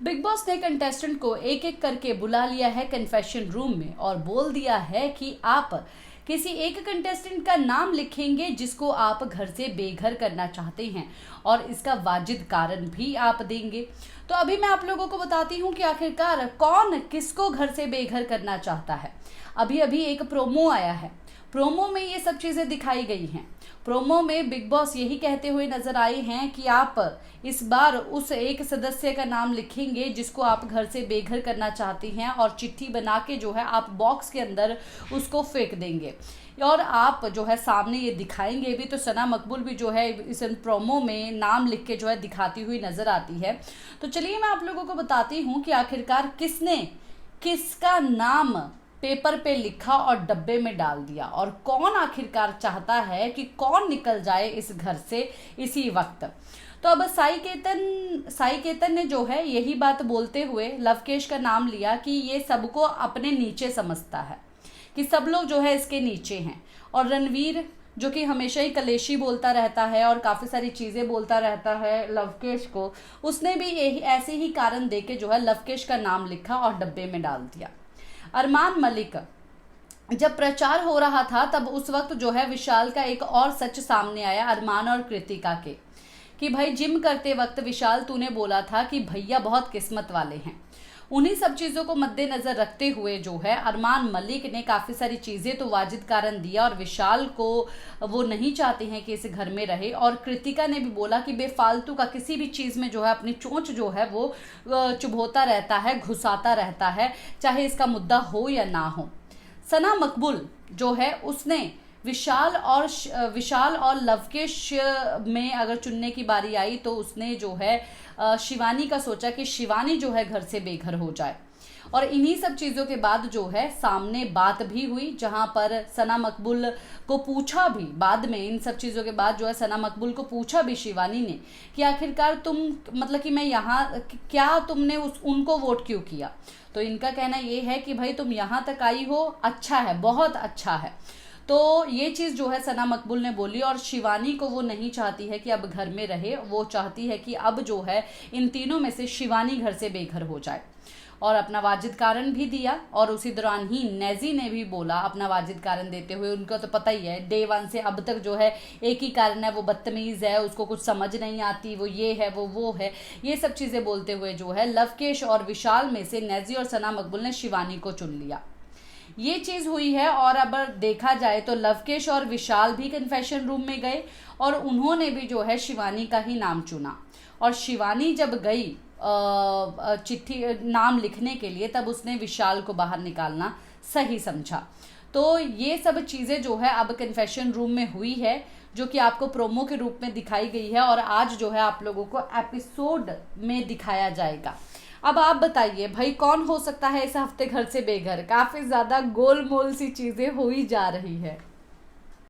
Big boss ने contestant को एक एक करके बुला लिया है कन्फेशन रूम में और बोल दिया है कि आप किसी एक कंटेस्टेंट का नाम लिखेंगे जिसको आप घर से बेघर करना चाहते हैं और इसका वाजिब कारण भी आप देंगे। तो अभी मैं आप लोगों को बताती हूँ कि आखिरकार कौन किसको घर से बेघर करना चाहता है। अभी अभी एक प्रोमो आया है, प्रोमो में ये सब चीज़ें दिखाई गई हैं। प्रोमो में बिग बॉस यही कहते हुए नजर आए हैं कि आप इस बार उस एक सदस्य का नाम लिखेंगे जिसको आप घर से बेघर करना चाहते हैं और चिट्ठी बना के जो है आप बॉक्स के अंदर उसको फेंक देंगे और आप जो है सामने ये दिखाएंगे भी। तो सना मकबूल भी जो है इस प्रोमो में नाम लिख के जो है दिखाती हुई नजर आती है। तो चलिए मैं आप लोगों को बताती हूँ कि आखिरकार किसने किसका नाम पेपर पे लिखा और डब्बे में डाल दिया और कौन आखिरकार चाहता है कि कौन निकल जाए इस घर से इसी वक्त। तो अब साई केतन ने जो है यही बात बोलते हुए लवकेश का नाम लिया कि ये सबको अपने नीचे समझता है, कि सब लोग जो है इसके नीचे हैं। और रणवीर जो कि हमेशा ही कलेशी बोलता रहता है और काफ़ी सारी चीज़ें बोलता रहता है लवकेश को, उसने भी यही ऐसे ही कारण दे के जो है लवकेश का नाम लिखा और डब्बे में डाल दिया। अरमान मलिक, जब प्रचार हो रहा था तब उस वक्त जो है विशाल का एक और सच सामने आया अरमान और कृतिका के, कि भाई जिम करते वक्त विशाल तूने बोला था कि भैया बहुत किस्मत वाले हैं। उन्हीं सब चीज़ों को मद्देनज़र रखते हुए जो है अरमान मलिक ने काफ़ी सारी चीज़ें तो वाजिब कारण दिया और विशाल को वो नहीं चाहते हैं कि इस घर में रहे। और कृतिका ने भी बोला कि बेफालतू का किसी भी चीज़ में जो है अपनी चोंच जो है वो चुभोता रहता है, घुसाता रहता है, चाहे इसका मुद्दा हो या ना हो। सना मकबूल जो है उसने विशाल और लवकेश में अगर चुनने की बारी आई तो उसने जो है शिवानी का सोचा कि शिवानी जो है घर से बेघर हो जाए। और इन्हीं सब चीज़ों के बाद जो है सामने बात भी हुई, जहां पर सना मकबूल को पूछा भी बाद में, इन सब चीज़ों के बाद जो है सना मकबूल को पूछा भी शिवानी ने कि आखिरकार तुम मतलब कि मैं यहाँ क्या तुमने उनको वोट क्यों किया। तो इनका कहना ये है कि भाई तुम यहाँ तक आई हो, अच्छा है, बहुत अच्छा है। तो ये चीज़ जो है सना मकबूल ने बोली और शिवानी को वो नहीं चाहती है कि अब घर में रहे, वो चाहती है कि अब जो है इन तीनों में से शिवानी घर से बेघर हो जाए। और अपना वाजिब कारण भी दिया और उसी दौरान ही नेजी ने भी बोला अपना वाजिब कारण देते हुए, उनको तो पता ही है डे 1 से अब तक जो है एक ही कारण है, वो बदतमीज़ है, उसको कुछ समझ नहीं आती, वो ये है वो है, ये सब चीज़ें बोलते हुए जो है लवकेश और विशाल में से नेजी और सना मकबूल ने शिवानी को चुन लिया। ये चीज़ हुई है। और अब देखा जाए तो लवकेश और विशाल भी कन्फेशन रूम में गए और उन्होंने भी जो है शिवानी का ही नाम चुना। और शिवानी जब गई चिट्ठी नाम लिखने के लिए तब उसने विशाल को बाहर निकालना सही समझा। तो ये सब चीज़ें जो है अब कन्फेशन रूम में हुई है, जो कि आपको प्रोमो के रूप में दिखाई गई है और आज जो है आप लोगों को एपिसोड में दिखाया जाएगा। अब आप बताइए भाई कौन हो सकता है इस हफ्ते घर से बेघर। काफ़ी ज़्यादा गोलमोल सी चीज़ें हो ही जा रही है।